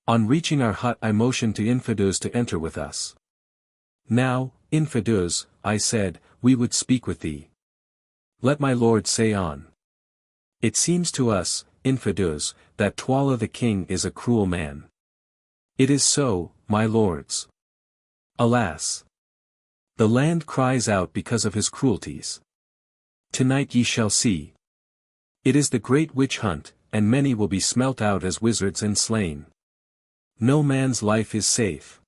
On reaching our hut I motioned to Infidus to enter with us. Now, Infidus, I said, we would speak with thee. Let my lord say on. It seems to us, Infidus, that Twala the king is a cruel man. It is so, my lords. Alas! The land cries out because of his cruelties. Tonight ye shall see. It is the great witch hunt, and many will be smelt out as wizards and slain. No man's life is safe.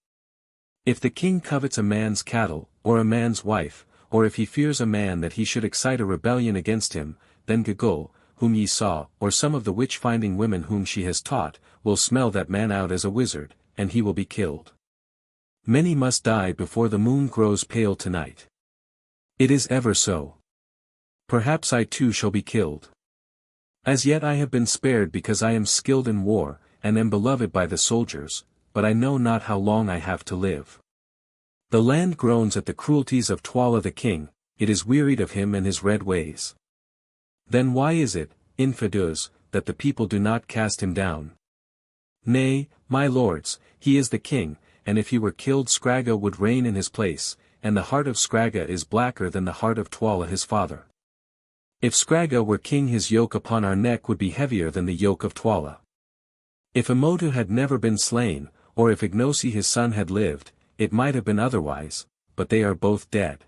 If the king covets a man's cattle, or a man's wife, or if he fears a man that he should excite a rebellion against him, then Gigul, whom ye saw, or some of the witch-finding women whom she has taught, will smell that man out as a wizard, and he will be killed. Many must die before the moon grows pale tonight. It is ever so. Perhaps I too shall be killed. As yet I have been spared because I am skilled in war, and am beloved by the soldiers, but I know not how long I have to live. The land groans at the cruelties of Twala the king, it is wearied of him and his red ways. Then why is it, Infidus, that the people do not cast him down? Nay, my lords, he is the king, and if he were killed Skraga would reign in his place, and the heart of Skraga is blacker than the heart of Twala his father. If Skraga were king his yoke upon our neck would be heavier than the yoke of Twala. If Emotu had never been slain, or if Ignosi his son had lived, it might have been otherwise, but they are both dead.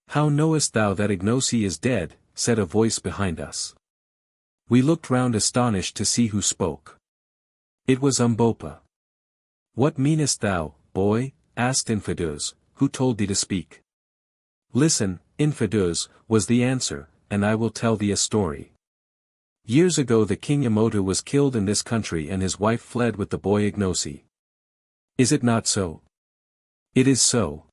How knowest thou that Ignosi is dead? Said a voice behind us. We looked round astonished to see who spoke. It was Umbopa. What meanest thou, boy? Asked Infidus, who told thee to speak? Listen, Infidus, was the answer, and I will tell thee a story. Years ago the king Emotu was killed in this country and his wife fled with the boy Ignosi. Is it not so? It is so.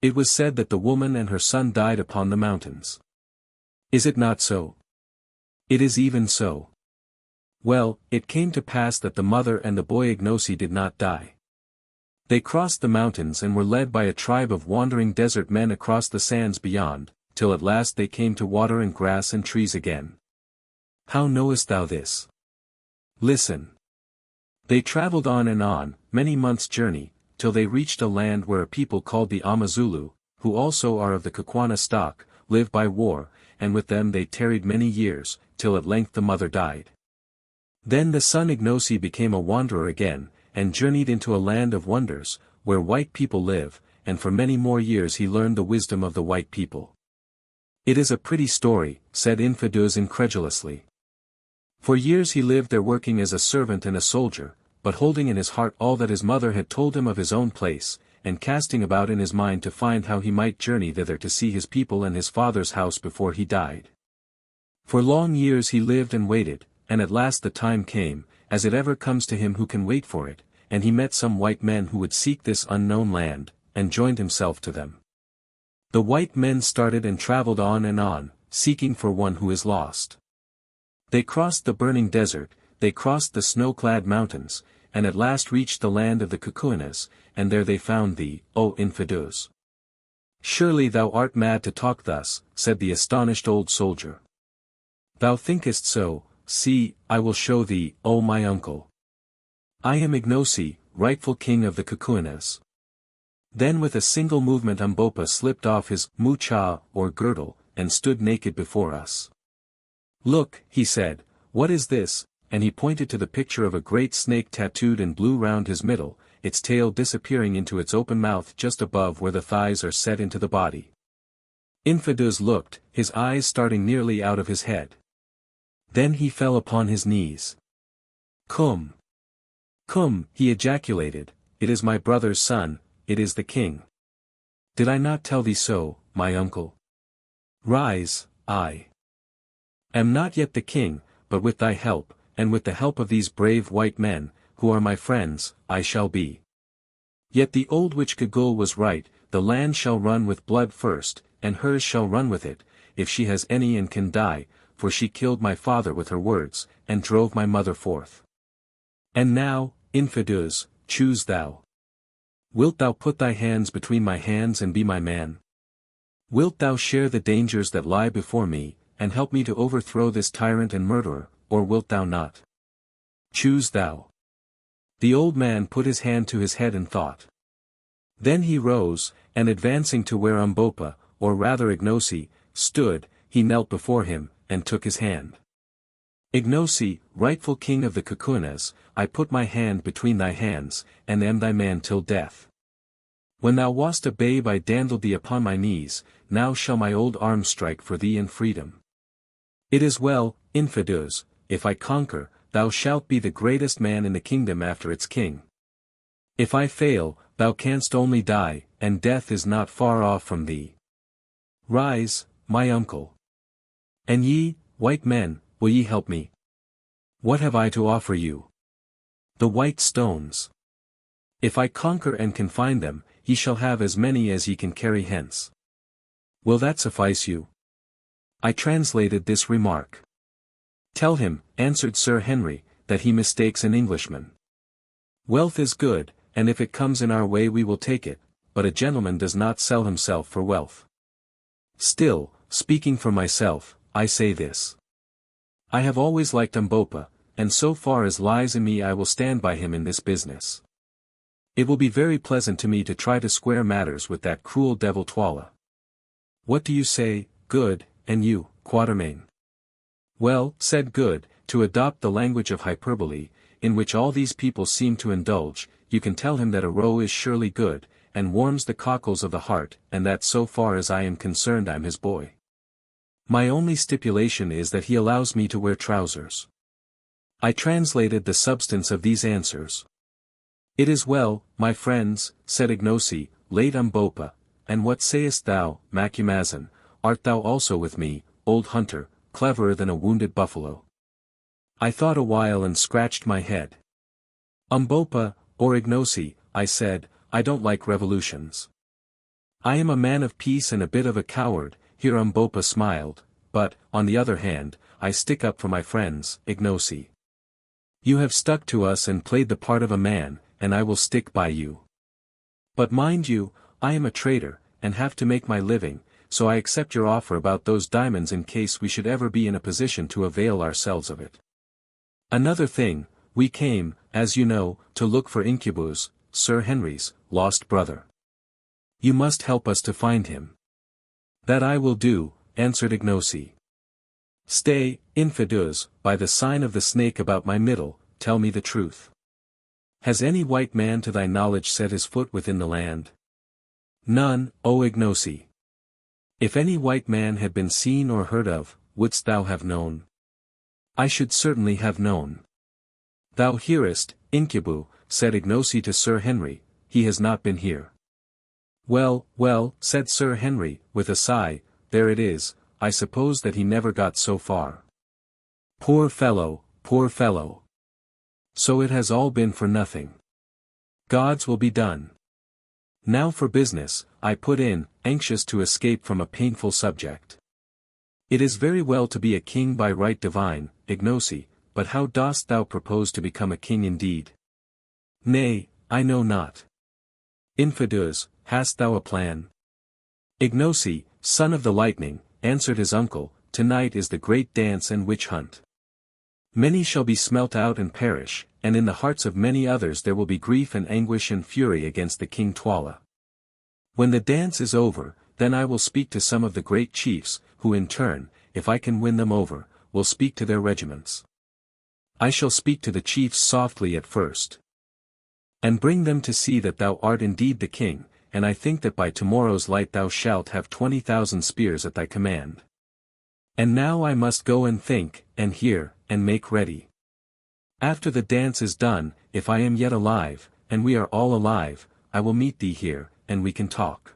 It was said that the woman and her son died upon the mountains. Is it not so? It is even so. Well, it came to pass that the mother and the boy Ignosi did not die. They crossed the mountains and were led by a tribe of wandering desert men across the sands beyond, till at last they came to water and grass and trees again. How knowest thou this? Listen. They traveled on and on, many months' journey, till they reached a land where a people called the Amazulu, who also are of the Kukwana stock, live by war, and with them they tarried many years, till at length the mother died. Then the son Ignosi became a wanderer again, and journeyed into a land of wonders, where white people live, and for many more years he learned the wisdom of the white people. It is a pretty story, said Infidus incredulously. For years he lived there working as a servant and a soldier, but holding in his heart all that his mother had told him of his own place, and casting about in his mind to find how he might journey thither to see his people and his father's house before he died. For long years he lived and waited, and at last the time came, as it ever comes to him who can wait for it, and he met some white men who would seek this unknown land, and joined himself to them. The white men started and traveled on, seeking for one who is lost. They crossed the burning desert, they crossed the snow-clad mountains, and at last reached the land of the Kukuanas, and there they found thee, O Infidus. Surely thou art mad to talk thus, said the astonished old soldier. Thou thinkest so. See, I will show thee, O my uncle. I am Ignosi, rightful king of the Kukuanas. Then with a single movement Umbopa slipped off his mucha, or girdle, and stood naked before us. Look, he said, what is this? And he pointed to the picture of a great snake tattooed in blue round his middle, its tail disappearing into its open mouth just above where the thighs are set into the body. Infidus looked, his eyes starting nearly out of his head. Then he fell upon his knees. Cum! Cum! He ejaculated, it is my brother's son, it is the king. Did I not tell thee so, my uncle? Rise, I am not yet the king, but with thy help, and with the help of these brave white men, who are my friends, I shall be. Yet the old witch Gigul was right, the land shall run with blood first, and hers shall run with it, if she has any and can die, for she killed my father with her words, and drove my mother forth. And now, Infidus, choose thou. Wilt thou put thy hands between my hands and be my man? Wilt thou share the dangers that lie before me, and help me to overthrow this tyrant and murderer, or wilt thou not? Choose thou. The old man put his hand to his head and thought. Then he rose, and advancing to where Umbopa, or rather Ignosi, stood, he knelt before him, and took his hand. Ignosi, rightful king of the Kukunas, I put my hand between thy hands, and am thy man till death. When thou wast a babe I dandled thee upon my knees, now shall my old arms strike for thee in freedom. It is well, Infidus, if I conquer, thou shalt be the greatest man in the kingdom after its king. If I fail, thou canst only die, and death is not far off from thee. Rise, my uncle. And ye, white men, will ye help me? What have I to offer you? The white stones. If I conquer and can find them, ye shall have as many as ye can carry hence. Will that suffice you? I translated this remark. Tell him, answered Sir Henry, that he mistakes an Englishman. Wealth is good, and if it comes in our way we will take it, but a gentleman does not sell himself for wealth. Still, speaking for myself, I say this. I have always liked Umbopa, and so far as lies in me I will stand by him in this business. It will be very pleasant to me to try to square matters with that cruel devil Twala. What do you say, Good, and you, Quatermain? Well, said Good, to adopt the language of hyperbole, in which all these people seem to indulge, you can tell him that a roe is surely good, and warms the cockles of the heart, and that so far as I am concerned I'm his boy. My only stipulation is that he allows me to wear trousers. I translated the substance of these answers. It is well, my friends, said Ignosi, late Umbopa, and what sayest thou, Macumazahn, art thou also with me, old hunter, cleverer than a wounded buffalo? I thought a while and scratched my head. Umbopa, or Ignosi, I said, I don't like revolutions. I am a man of peace and a bit of a coward. Here Umbopa smiled, but, on the other hand, I stick up for my friends, Ignosi. You have stuck to us and played the part of a man, and I will stick by you. But mind you, I am a trader, and have to make my living, so I accept your offer about those diamonds in case we should ever be in a position to avail ourselves of it. Another thing, we came, as you know, to look for Incubus, Sir Henry's lost brother. You must help us to find him. That I will do, answered Ignosi. Stay, Infidus, by the sign of the snake about my middle, tell me the truth. Has any white man to thy knowledge set his foot within the land? None, O Ignosi. If any white man had been seen or heard of, wouldst thou have known? I should certainly have known. Thou hearest, Incubu, said Ignosi to Sir Henry, he has not been here. Well, well, said Sir Henry, with a sigh, there it is, I suppose that he never got so far. Poor fellow, poor fellow. So it has all been for nothing. God's will be done. Now for business, I put in, anxious to escape from a painful subject. It is very well to be a king by right divine, Ignosi, but how dost thou propose to become a king indeed? Nay, I know not. Infidus, hast thou a plan? Ignosi, son of the lightning, answered his uncle, tonight is the great dance and witch hunt. Many shall be smelt out and perish, and in the hearts of many others there will be grief and anguish and fury against the king Twala. When the dance is over, then I will speak to some of the great chiefs, who in turn, if I can win them over, will speak to their regiments. I shall speak to the chiefs softly at first, and bring them to see that thou art indeed the king, and I think that by tomorrow's light thou shalt have 20,000 spears at thy command. And now I must go and think, and hear, and make ready. After the dance is done, if I am yet alive, and we are all alive, I will meet thee here, and we can talk.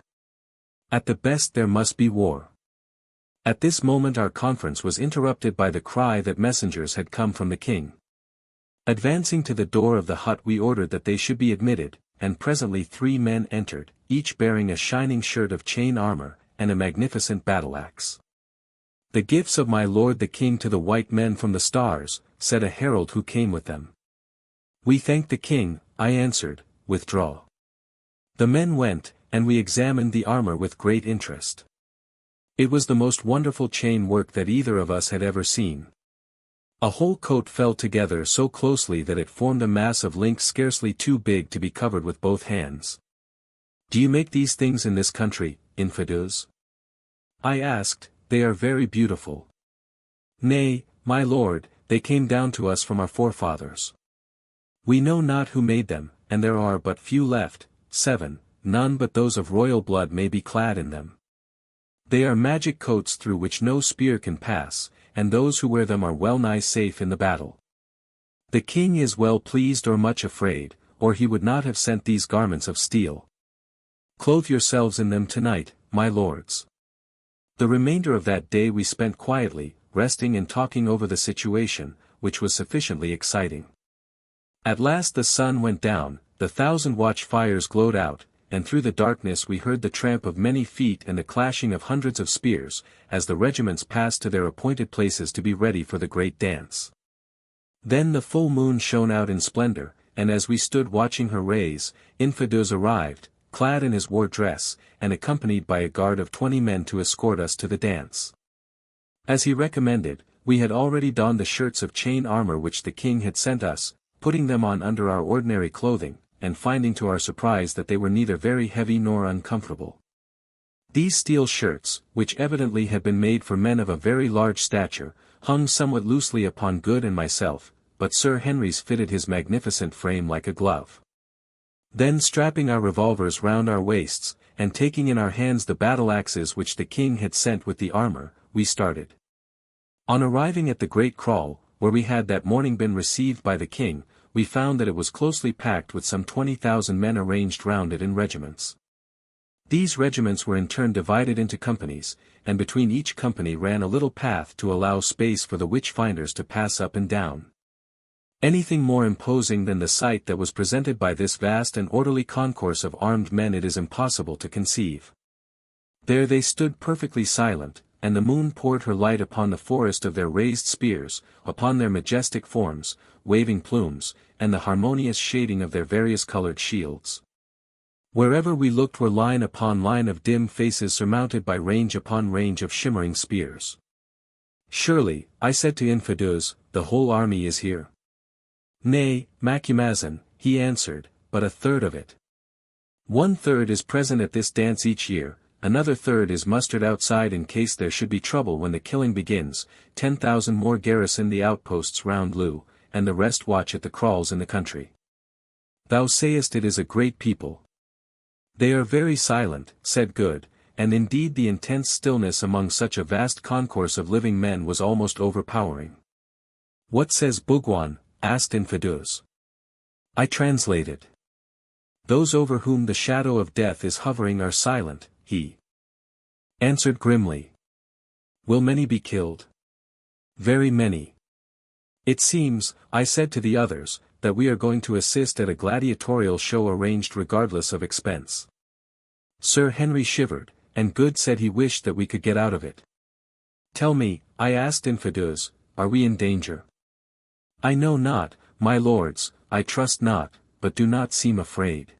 At the best there must be war. At this moment our conference was interrupted by the cry that messengers had come from the king. Advancing to the door of the hut we ordered that they should be admitted, and presently 3 men entered, each bearing a shining shirt of chain armor, and a magnificent battle-axe. The gifts of my lord the king to the white men from the stars, said a herald who came with them. We thank the king, I answered, withdraw. The men went, and we examined the armor with great interest. It was the most wonderful chain work that either of us had ever seen. A whole coat fell together so closely that it formed a mass of link scarcely too big to be covered with both hands. "Do you make these things in this country, infidels?" I asked. "They are very beautiful." "Nay, my lord, they came down to us from our forefathers. We know not who made them, and there are but few left, 7, none but those of royal blood may be clad in them. They are magic coats through which no spear can pass, and those who wear them are well nigh safe in the battle. The king is well pleased or much afraid, or he would not have sent these garments of steel. Clothe yourselves in them tonight, my lords." The remainder of that day we spent quietly, resting and talking over the situation, which was sufficiently exciting. At last the sun went down, the 1,000-watch fires glowed out, and through the darkness we heard the tramp of many feet and the clashing of hundreds of spears, as the regiments passed to their appointed places to be ready for the great dance. Then the full moon shone out in splendor, and as we stood watching her rays, Infidus arrived, clad in his war dress, and accompanied by a guard of 20 men to escort us to the dance. As he recommended, we had already donned the shirts of chain armor which the king had sent us, putting them on under our ordinary clothing, and finding to our surprise that they were neither very heavy nor uncomfortable. These steel shirts, which evidently had been made for men of a very large stature, hung somewhat loosely upon Good and myself, but Sir Henry's fitted his magnificent frame like a glove. Then strapping our revolvers round our waists, and taking in our hands the battle-axes which the king had sent with the armor, we started. On arriving at the great kraal, where we had that morning been received by the king, we found that it was closely packed with some 20,000 men arranged round it in regiments. These regiments were in turn divided into companies, and between each company ran a little path to allow space for the witch-finders to pass up and down. Anything more imposing than the sight that was presented by this vast and orderly concourse of armed men it is impossible to conceive. There they stood perfectly silent, and the moon poured her light upon the forest of their raised spears, upon their majestic forms, waving plumes, and the harmonious shading of their various colored shields. Wherever we looked were line upon line of dim faces surmounted by range upon range of shimmering spears. "Surely," I said to Infidus, "the whole army is here." "Nay, Macumazahn," he answered, "but a third of it. 1/3 is present at this dance each year, another third is mustered outside in case there should be trouble when the killing begins, 10,000 more garrison the outposts round Loo, and the rest watch at the kraals in the country." "Thou sayest it is a great people." "They are very silent," said Good, and indeed the intense stillness among such a vast concourse of living men was almost overpowering. "What says Bhugwan?" asked Infidus. I translated. "Those over whom the shadow of death is hovering are silent," he answered grimly. "Will many be killed?" "Very many." "It seems," I said to the others, "that we are going to assist at a gladiatorial show arranged regardless of expense." Sir Henry shivered, and Good said he wished that we could get out of it. "Tell me," I asked Infidus, "are we in danger?" "I know not, my lords, I trust not, but do not seem afraid.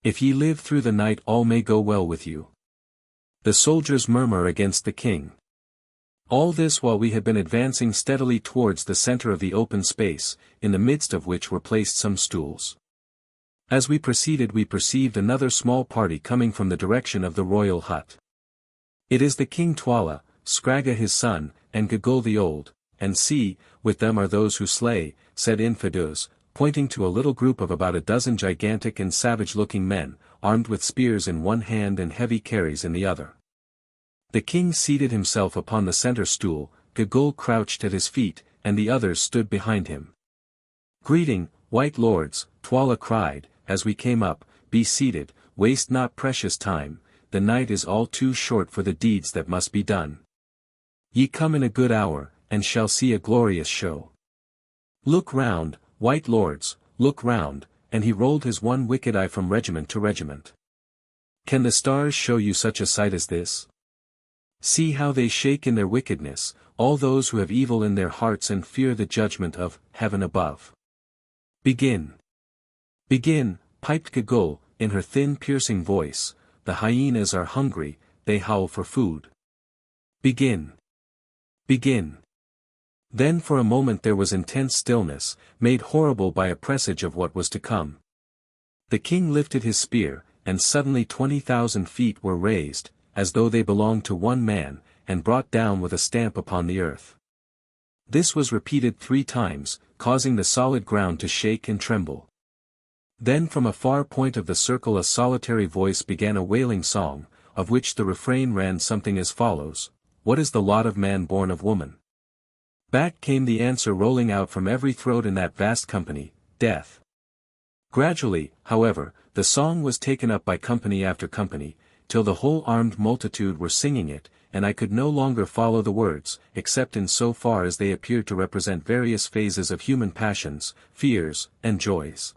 If ye live through the night all may go well with you." The soldiers murmur against the king. All this while we had been advancing steadily towards the center of the open space, in the midst of which were placed some stools. As we proceeded we perceived another small party coming from the direction of the royal hut. "It is the King Twala, Scragga his son, and Gagul the Old, and see, with them are those who slay," said Infidus, pointing to a little group of about a dozen gigantic and savage-looking men, armed with spears in one hand and heavy carries in the other. The king seated himself upon the center stool, Gagul crouched at his feet, and the others stood behind him. "Greeting, white lords," Twala cried, as we came up, "be seated, waste not precious time, the night is all too short for the deeds that must be done. Ye come in a good hour, and shall see a glorious show. Look round, white lords, look round," and he rolled his one wicked eye from regiment to regiment. "Can the stars show you such a sight as this? See how they shake in their wickedness, all those who have evil in their hearts and fear the judgment of heaven above. Begin. Begin," piped Gagul, in her thin piercing voice, "the hyenas are hungry, they howl for food. Begin. Begin. Then for a moment there was intense stillness, made horrible by a presage of what was to come. The king lifted his spear, and suddenly 20,000 feet were raised, as though they belonged to one man, and brought down with a stamp upon the earth. This was repeated 3 times, causing the solid ground to shake and tremble. Then from a far point of the circle a solitary voice began a wailing song, of which the refrain ran something as follows: "What is the lot of man born of woman?" Back came the answer rolling out from every throat in that vast company: death. Gradually, however, the song was taken up by company after company, till the whole armed multitude were singing it, and I could no longer follow the words, except in so far as they appeared to represent various phases of human passions, fears, and joys.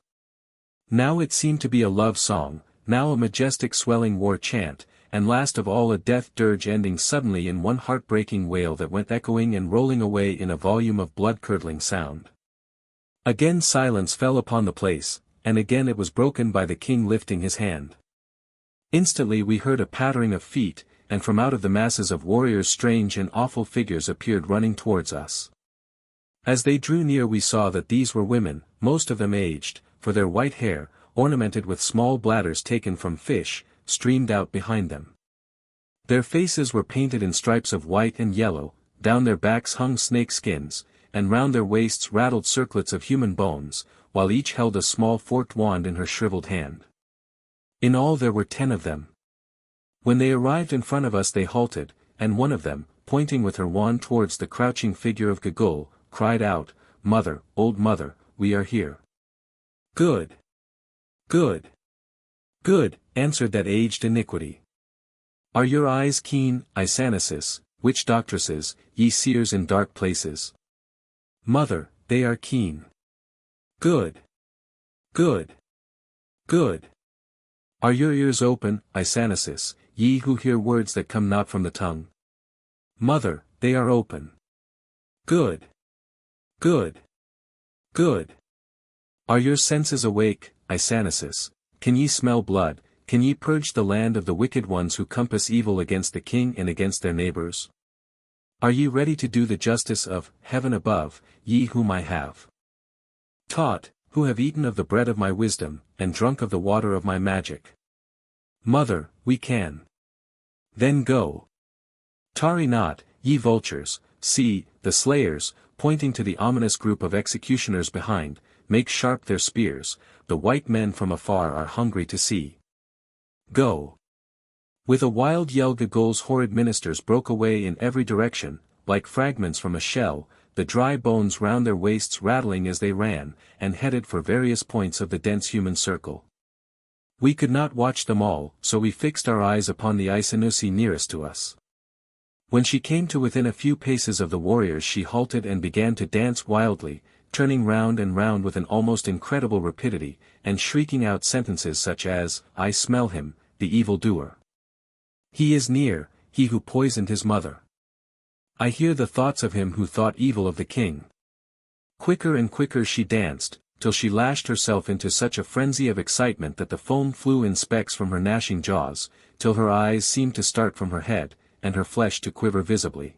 Now it seemed to be a love song, now a majestic swelling war chant, and last of all a death dirge ending suddenly in one heartbreaking wail that went echoing and rolling away in a volume of blood-curdling sound. Again silence fell upon the place, and again it was broken by the king lifting his hand. Instantly we heard a pattering of feet, and from out of the masses of warriors strange and awful figures appeared running towards us. As they drew near we saw that these were women, most of them aged, for their white hair, ornamented with small bladders taken from fish, streamed out behind them. Their faces were painted in stripes of white and yellow, down their backs hung snake skins, and round their waists rattled circlets of human bones, while each held a small forked wand in her shriveled hand. In all there were 10 of them. When they arrived in front of us they halted, and one of them, pointing with her wand towards the crouching figure of Gigul, cried out, "Mother, old mother, we are here." "Good! Good! Good," answered that aged iniquity. "Are your eyes keen, Isanesis, witch doctresses, ye seers in dark places?" "Mother, they are keen." "Good! Good! Good! Are your ears open, Isanesis, ye who hear words that come not from the tongue?" "Mother, they are open." "Good! Good! Good! Are your senses awake, Isanesis? Can ye smell blood, can ye purge the land of the wicked ones who compass evil against the king and against their neighbors? Are ye ready to do the justice of heaven above, ye whom I have taught, who have eaten of the bread of my wisdom, and drunk of the water of my magic? Mother, we can. Then go. Tarry not, ye vultures, see, the slayers, pointing to the ominous group of executioners behind, make sharp their spears, the white men from afar are hungry to see. Go. With a wild yell Gigul's horrid ministers broke away in every direction, like fragments from a shell, the dry bones round their waists rattling as they ran, and headed for various points of the dense human circle. We could not watch them all, so we fixed our eyes upon the Isanusi nearest to us. When she came to within a few paces of the warriors she halted and began to dance wildly, turning round and round with an almost incredible rapidity, and shrieking out sentences such as, "I smell him, the evil-doer. He is near, he who poisoned his mother. I hear the thoughts of him who thought evil of the king." Quicker and quicker she danced, till she lashed herself into such a frenzy of excitement that the foam flew in specks from her gnashing jaws, till her eyes seemed to start from her head, and her flesh to quiver visibly.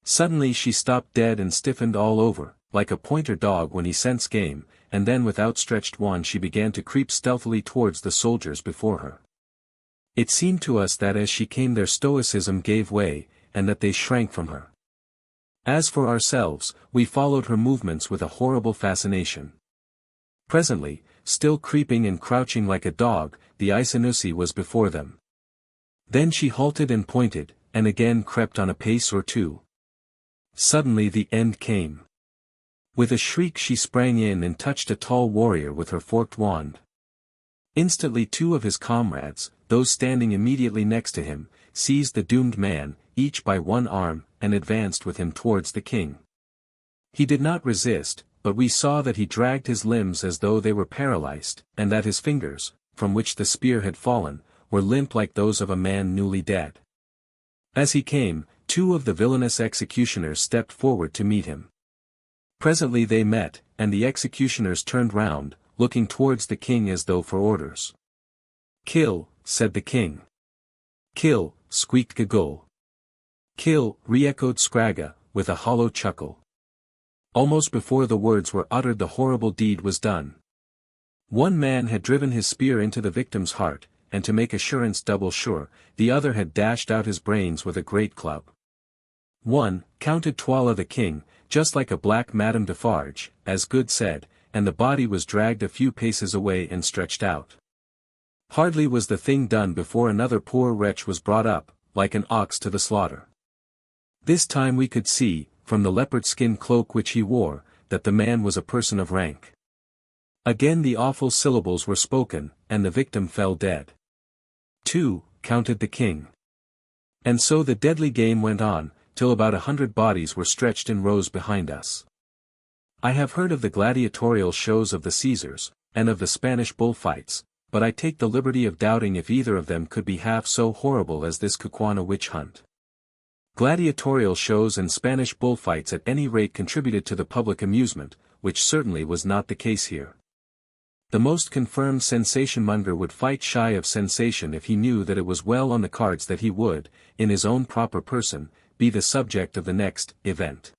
Suddenly she stopped dead and stiffened all over, like a pointer dog when he scents game, and then with outstretched wand she began to creep stealthily towards the soldiers before her. It seemed to us that as she came their stoicism gave way, and that they shrank from her. As for ourselves, we followed her movements with a horrible fascination. Presently, still creeping and crouching like a dog, the Isanusi was before them. Then she halted and pointed, and again crept on a pace or two. Suddenly the end came. With a shriek she sprang in and touched a tall warrior with her forked wand. Instantly 2 of his comrades, those standing immediately next to him, seized the doomed man, each by one arm, and advanced with him towards the king. He did not resist, but we saw that he dragged his limbs as though they were paralyzed, and that his fingers, from which the spear had fallen, were limp like those of a man newly dead. As he came, 2 of the villainous executioners stepped forward to meet him. Presently they met, and the executioners turned round, looking towards the king as though for orders. "Kill," said the king. "Kill," squeaked Gigul. "Kill," re-echoed Scragga, with a hollow chuckle. Almost before the words were uttered the horrible deed was done. One man had driven his spear into the victim's heart, and to make assurance double sure, the other had dashed out his brains with a great club. One, counted Twala the king, just like a black Madame Defarge, as Good said, and the body was dragged a few paces away and stretched out. Hardly was the thing done before another poor wretch was brought up, like an ox to the slaughter. This time we could see, from the leopard skin cloak which he wore, that the man was a person of rank. Again the awful syllables were spoken, and the victim fell dead. 2, counted the king. And so the deadly game went on, till about 100 bodies were stretched in rows behind us. I have heard of the gladiatorial shows of the Caesars, and of the Spanish bullfights, but I take the liberty of doubting if either of them could be half so horrible as this Kukuana witch hunt. Gladiatorial shows and Spanish bullfights at any rate contributed to the public amusement, which certainly was not the case here. The most confirmed sensation-monger would fight shy of sensation if he knew that it was well on the cards that he would, in his own proper person, be the subject of the next event.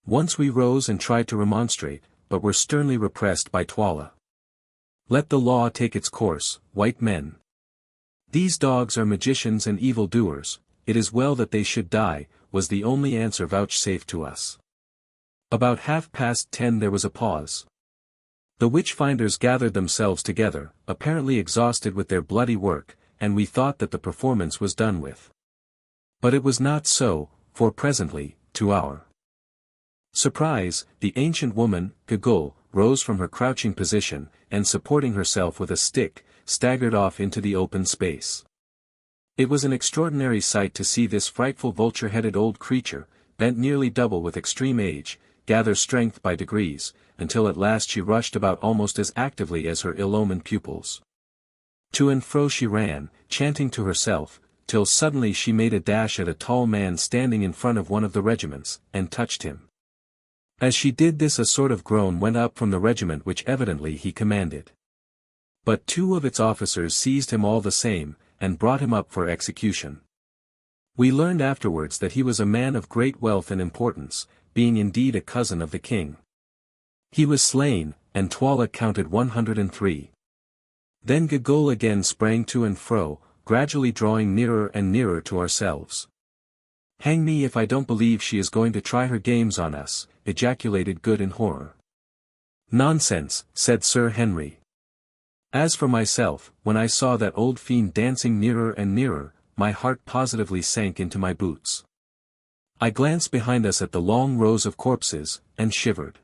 Once we rose and tried to remonstrate, but were sternly repressed by Twala. Let the law take its course, white men. These dogs are magicians and evil-doers, it is well that they should die, was the only answer vouchsafed to us. About 10:30 there was a pause. The witch-finders gathered themselves together, apparently exhausted with their bloody work, and we thought that the performance was done with. But it was not so, for presently, to our surprise, the ancient woman, Gigul, rose from her crouching position, and supporting herself with a stick, staggered off into the open space. It was an extraordinary sight to see this frightful vulture-headed old creature, bent nearly double with extreme age, gather strength by degrees, until at last she rushed about almost as actively as her ill-omened pupils. To and fro she ran, chanting to herself, till suddenly she made a dash at a tall man standing in front of one of the regiments, and touched him. As she did this a sort of groan went up from the regiment which evidently he commanded. But 2 of its officers seized him all the same, and brought him up for execution. We learned afterwards that he was a man of great wealth and importance, being indeed a cousin of the king. He was slain, and Twala counted 103. Then Gigul again sprang to and fro, gradually drawing nearer and nearer to ourselves. Hang me if I don't believe she is going to try her games on us, ejaculated Good in horror. Nonsense, said Sir Henry. As for myself, when I saw that old fiend dancing nearer and nearer, my heart positively sank into my boots. I glanced behind us at the long rows of corpses, and shivered.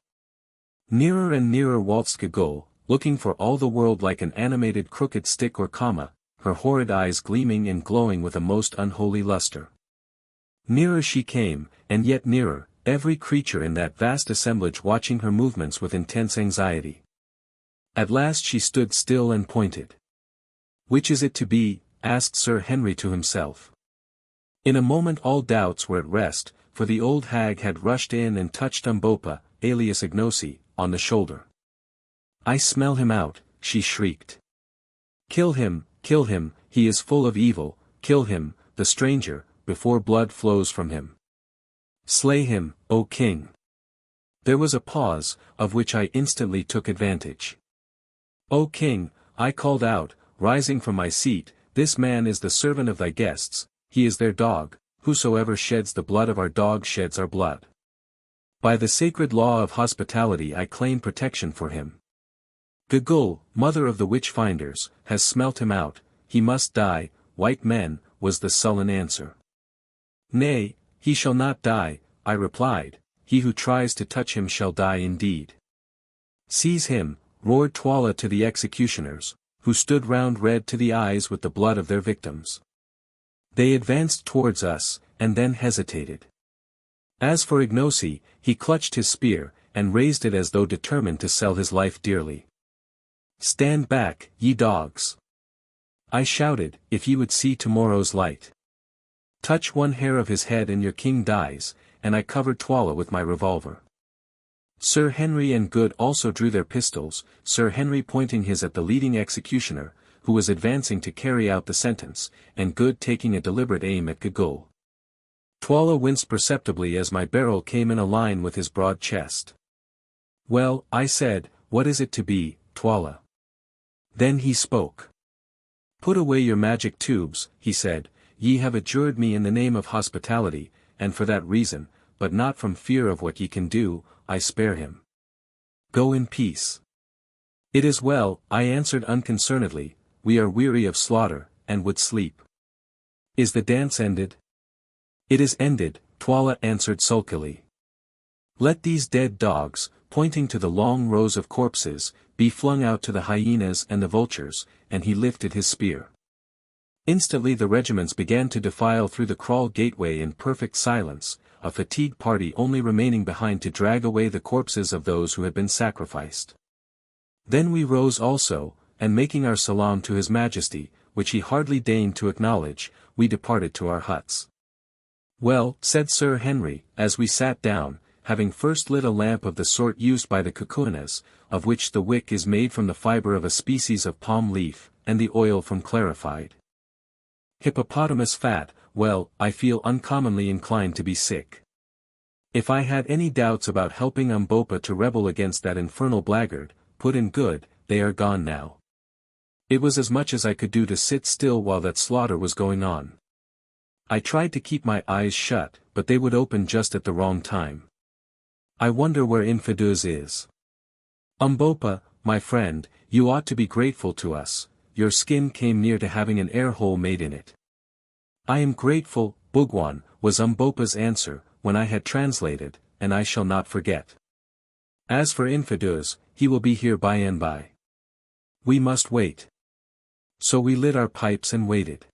Nearer and nearer waltzed Gigul, looking for all the world like an animated crooked stick or comma, her horrid eyes gleaming and glowing with a most unholy luster. Nearer she came, and yet nearer, every creature in that vast assemblage watching her movements with intense anxiety. At last she stood still and pointed. Which is it to be? Asked Sir Henry to himself. In a moment all doubts were at rest, for the old hag had rushed in and touched Umbopa, alias Ignosi, on the shoulder. I smell him out, she shrieked. Kill him, he is full of evil, kill him, the stranger, before blood flows from him. Slay him, O king. There was a pause, of which I instantly took advantage. O king, I called out, rising from my seat, this man is the servant of thy guests, he is their dog, whosoever sheds the blood of our dog sheds our blood. By the sacred law of hospitality I claim protection for him. Gigul, mother of the witch-finders, has smelt him out, he must die, white men, was the sullen answer. Nay, he shall not die, I replied, he who tries to touch him shall die indeed. Seize him, roared Twala to the executioners, who stood round red to the eyes with the blood of their victims. They advanced towards us, and then hesitated. As for Ignosi, he clutched his spear, and raised it as though determined to sell his life dearly. Stand back, ye dogs! I shouted, if ye would see tomorrow's light. Touch one hair of his head and your king dies, and I covered Twala with my revolver. Sir Henry and Good also drew their pistols, Sir Henry pointing his at the leading executioner, who was advancing to carry out the sentence, and Good taking a deliberate aim at Gigul. Twala winced perceptibly as my barrel came in a line with his broad chest. "Well," I said, "what is it to be, Twala?" Then he spoke. "Put away your magic tubes," he said, "ye have adjured me in the name of hospitality, and for that reason, but not from fear of what ye can do, I spare him. Go in peace." "It is well," I answered unconcernedly, "we are weary of slaughter, and would sleep." "Is the dance ended?" "It is ended," Twala answered sulkily. "Let these dead dogs," pointing to the long rows of corpses, "be flung out to the hyenas and the vultures," and he lifted his spear. Instantly the regiments began to defile through the kraal gateway in perfect silence, a fatigued party only remaining behind to drag away the corpses of those who had been sacrificed. Then we rose also, and making our salam to His Majesty, which he hardly deigned to acknowledge, we departed to our huts. "Well," said Sir Henry, as we sat down, having first lit a lamp of the sort used by the Kukuanas, of which the wick is made from the fiber of a species of palm leaf, and the oil from clarified hippopotamus fat. "Well, I feel uncommonly inclined to be sick. If I had any doubts about helping Umbopa to rebel against that infernal blackguard, put in good, they are gone now. It was as much as I could do to sit still while that slaughter was going on. I tried to keep my eyes shut, but they would open just at the wrong time. I wonder where Infidus is. Umbopa, my friend, you ought to be grateful to us, your skin came near to having an air hole made in it." "I am grateful, Bhugwan," was Umbopa's answer, when I had translated, "and I shall not forget. As for Infidus, he will be here by and by. We must wait." So we lit our pipes and waited.